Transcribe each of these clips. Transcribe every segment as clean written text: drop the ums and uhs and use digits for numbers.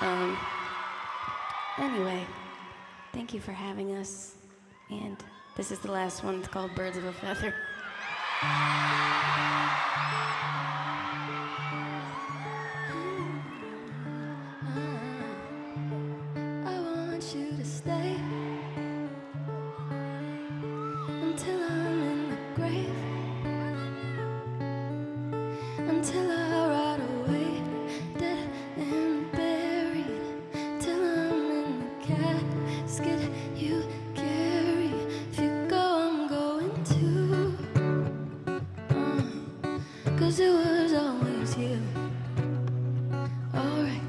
Um, anyway, thank you for having us. And this is the last one. It's called Birds of a Feather. I want you to stay until I'm in the grave, until I rot away, dead and buried, till I'm in the casket you carry. If you go, I'm going too, 'cause it was always you. Alright,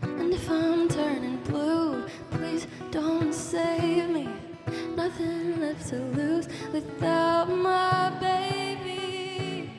and if I'm turning blue, please don't save me. Nothing left to lose without my baby.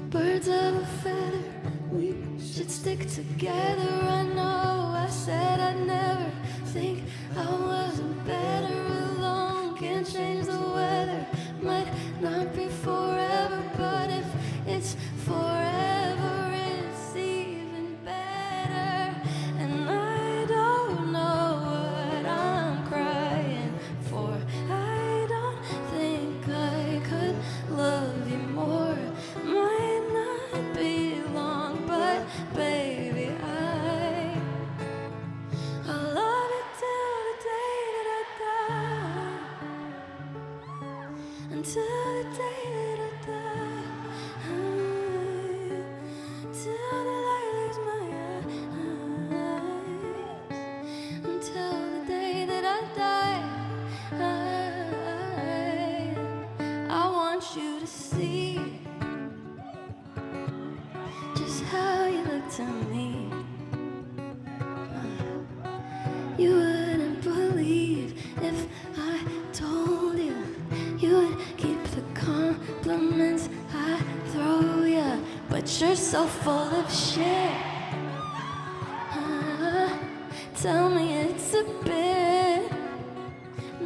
Birds of a feather, we should stick together. I know I said I'd never think I wasn't better alone. Can't change the weather, might not be forever, but if it's forever, it's even better. And I don't know what I'm crying for. I don't think I could love you more. Might not be long, but baby, I'll love you till the day that I die. Until the day that I die. Till the light leaves my eyes. Until the day that I die. I want you to see just how you look to me. You wouldn't believe if I told you. You would keep the compliments I throw you, but you're so full of shit. Tell me it's a bit.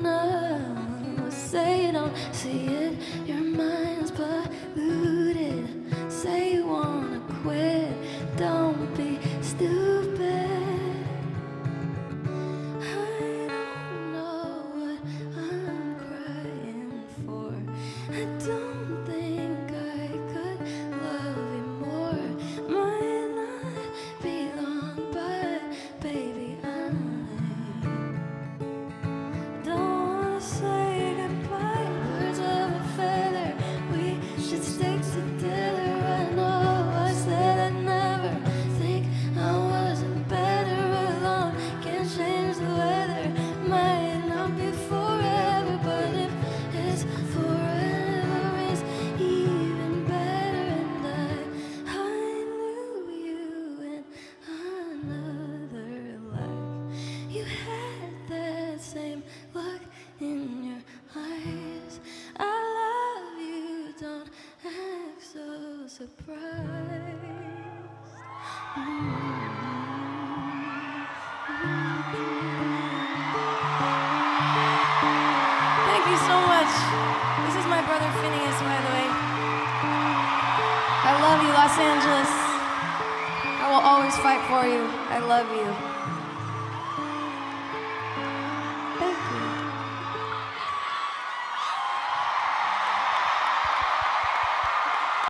No, say you don't see it. Your mind's polluted. Say you wanna quit. Don't be stupid. I don't know what I'm crying for. I don't think I could love you more. Might not be long, but baby, I don't wanna say goodbye. Birds of a feather, we should stick together. I know I said I'd never think I wasn't better alone. Can't change the weather, might not be forever, but if it's forever, it's even better. And I knew you in another life. You had that same look in your eyes. I love you, don't act so surprised. Thank you so much. This is my brother Phineas, by the way. I love you, Los Angeles. I will always fight for you. I love you.